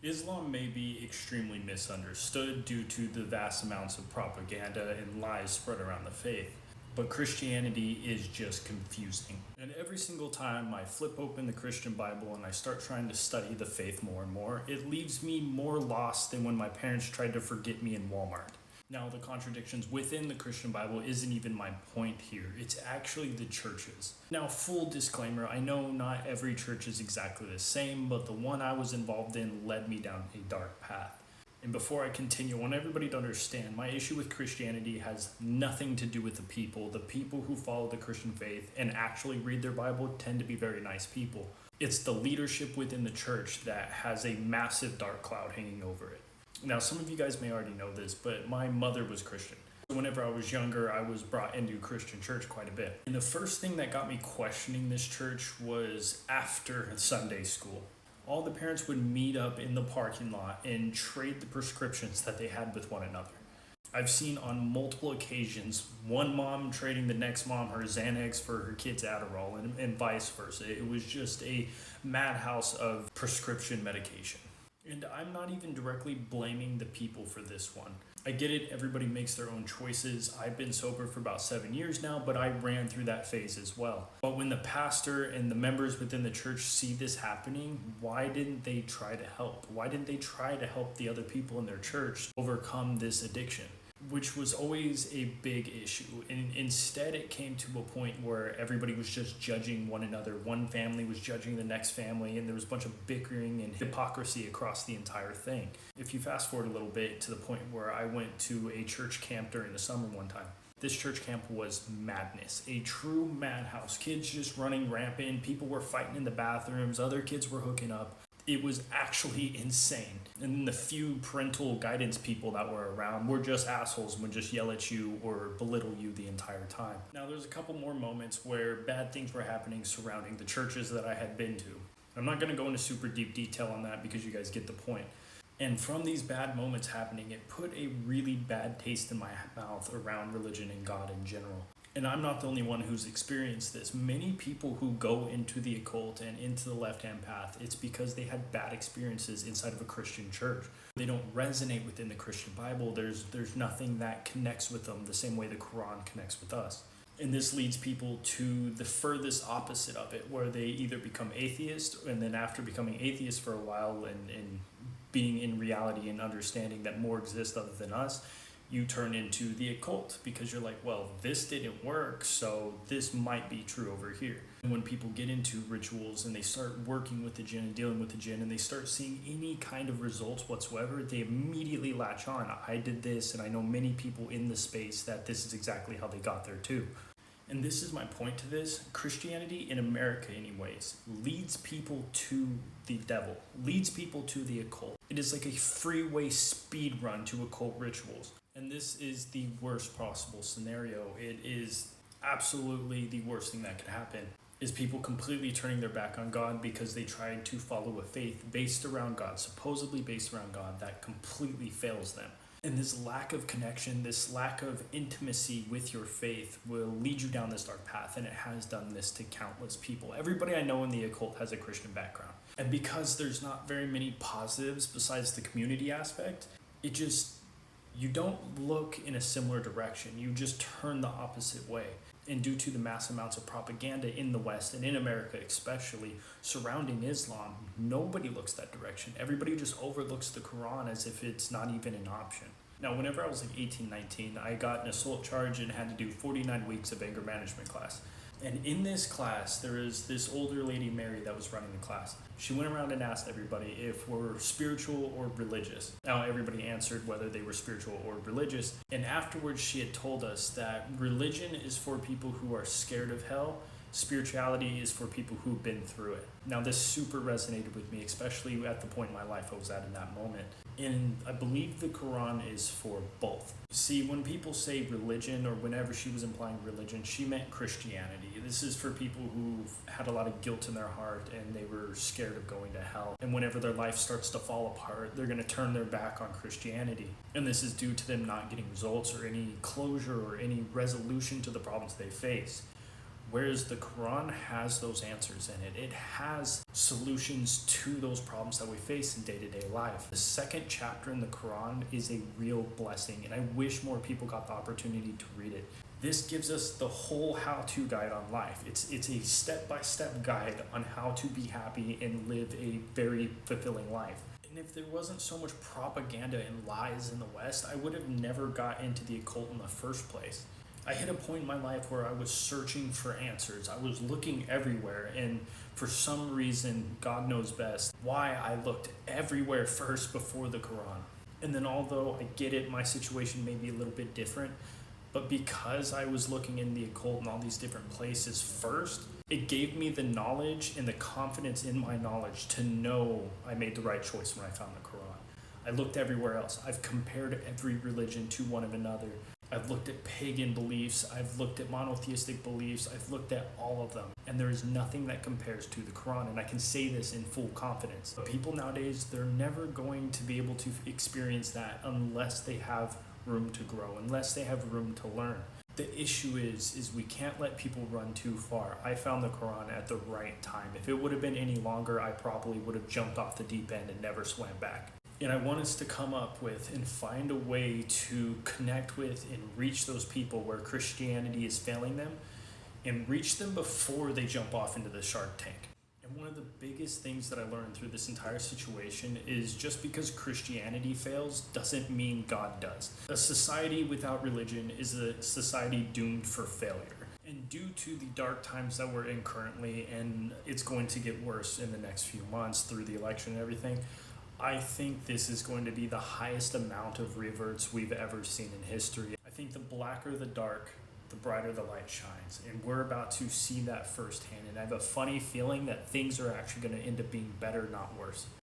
Islam may be extremely misunderstood due to the vast amounts of propaganda and lies spread around the faith. But Christianity is just confusing. And every single time I flip open the Christian Bible and I start trying to study the faith more and more, it leaves me more lost than when my parents tried to forget me in Walmart. Now, the contradictions within the Christian Bible isn't even my point here. It's actually the churches. Now, full disclaimer, I know not every church is exactly the same, but the one I was involved in led me down a dark path. And before I continue, I want everybody to understand my issue with Christianity has nothing to do with the people. The people who follow the Christian faith and actually read their Bible tend to be very nice people. It's the leadership within the church that has a massive dark cloud hanging over it. Now, some of you guys may already know this, but my mother was Christian. Whenever I was younger, I was brought into Christian church quite a bit. And the first thing that got me questioning this church was after Sunday school. All the parents would meet up in the parking lot and trade the prescriptions that they had with one another. I've seen on multiple occasions one mom trading the next mom her Xanax for her kid's Adderall and vice versa. It was just a madhouse of prescription medication. And I'm not even directly blaming the people for this one. I get it, everybody makes their own choices. I've been sober for about 7 years now, but I ran through that phase as well. But when the pastor and the members within the church see this happening, why didn't they try to help? Why didn't they try to help the other people in their church overcome this addiction? Which was always a big issue. And instead it came to a point where everybody was just judging one another. One family was judging the next family, and there was a bunch of bickering and hypocrisy across the entire thing. If you fast forward a little bit to the point where I went to a church camp during the summer one time, this church camp was madness, a true madhouse. Kids just running rampant, people were fighting in the bathrooms, other kids were hooking up. It was actually insane. And the few parental guidance people that were around were just assholes and would just yell at you or belittle you the entire time. Now, there's a couple more moments where bad things were happening surrounding the churches that I had been to. I'm not going to go into super deep detail on that because you guys get the point. And from these bad moments happening, it put a really bad taste in my mouth around religion and God in general. And I'm not the only one who's experienced this. Many people who go into the occult and into the left-hand path, it's because they had bad experiences inside of a Christian church. They don't resonate within the Christian Bible. There's nothing that connects with them the same way the Quran connects with us. And this leads people to the furthest opposite of it, where they either become atheist, and then after becoming atheist for a while and being in reality and understanding that more exists other than us, you turn into the occult because you're like, well, this didn't work, so this might be true over here. And when people get into rituals and they start working with the jinn and dealing with the jinn and they start seeing any kind of results whatsoever, they immediately latch on. I did this, and I know many people in the space that this is exactly how they got there too. And this is my point to this. Christianity, in America anyways, leads people to the devil, leads people to the occult. It is like a freeway speed run to occult rituals. And this is the worst possible scenario. It is absolutely the worst thing that could happen, is people completely turning their back on God because they tried to follow a faith based around God, supposedly based around God, that completely fails them. And this lack of connection, this lack of intimacy with your faith will lead you down this dark path, and it has done this to countless people. Everybody I know in the occult has a Christian background. And because there's not very many positives besides the community aspect, you don't look in a similar direction. You just turn the opposite way. And due to the mass amounts of propaganda in the West and in America especially surrounding Islam, nobody looks that direction. Everybody just overlooks the Quran as if it's not even an option. Now, whenever I was like 18, 19, I got an assault charge and had to do 49 weeks of anger management class. And in this class, there is this older lady, Mary, that was running the class. She went around and asked everybody if we're spiritual or religious. Now, everybody answered whether they were spiritual or religious. And afterwards, she had told us that religion is for people who are scared of hell. Spirituality is for people who've been through it. Now, this super resonated with me, especially at the point in my life I was at in that moment. And I believe the Quran is for both. See, when people say religion, or whenever she was implying religion, she meant Christianity. This is for people who had a lot of guilt in their heart and they were scared of going to hell. And whenever their life starts to fall apart, they're going to turn their back on Christianity. And this is due to them not getting results or any closure or any resolution to the problems they face. Whereas the Quran has those answers in it. It has solutions to those problems that we face in day-to-day life. The second chapter in the Quran is a real blessing, and I wish more people got the opportunity to read it. This gives us the whole how-to guide on life. It's a step-by-step guide on how to be happy and live a very fulfilling life. And if there wasn't so much propaganda and lies in the West, I would have never got into the occult in the first place. I hit a point in my life where I was searching for answers. I was looking everywhere, and for some reason, God knows best, why I looked everywhere first before the Quran. And then although I get it, my situation may be a little bit different, but because I was looking in the occult in all these different places first, it gave me the knowledge and the confidence in my knowledge to know I made the right choice when I found the Quran. I looked everywhere else. I've compared every religion to one of another. I've looked at pagan beliefs, I've looked at monotheistic beliefs, I've looked at all of them, and there is nothing that compares to the Quran, and I can say this in full confidence. But people nowadays, they're never going to be able to experience that unless they have room to grow, unless they have room to learn. The issue is we can't let people run too far. I found the Quran at the right time. If it would have been any longer, I probably would have jumped off the deep end and never swam back. And I want us to come up with and find a way to connect with and reach those people where Christianity is failing them and reach them before they jump off into the shark tank. And one of the biggest things that I learned through this entire situation is just because Christianity fails doesn't mean God does. A society without religion is a society doomed for failure. And due to the dark times that we're in currently, and it's going to get worse in the next few months through the election and everything, I think this is going to be the highest amount of reverts we've ever seen in history. I think the blacker the dark, the brighter the light shines. And we're about to see that firsthand. And I have a funny feeling that things are actually going to end up being better, not worse.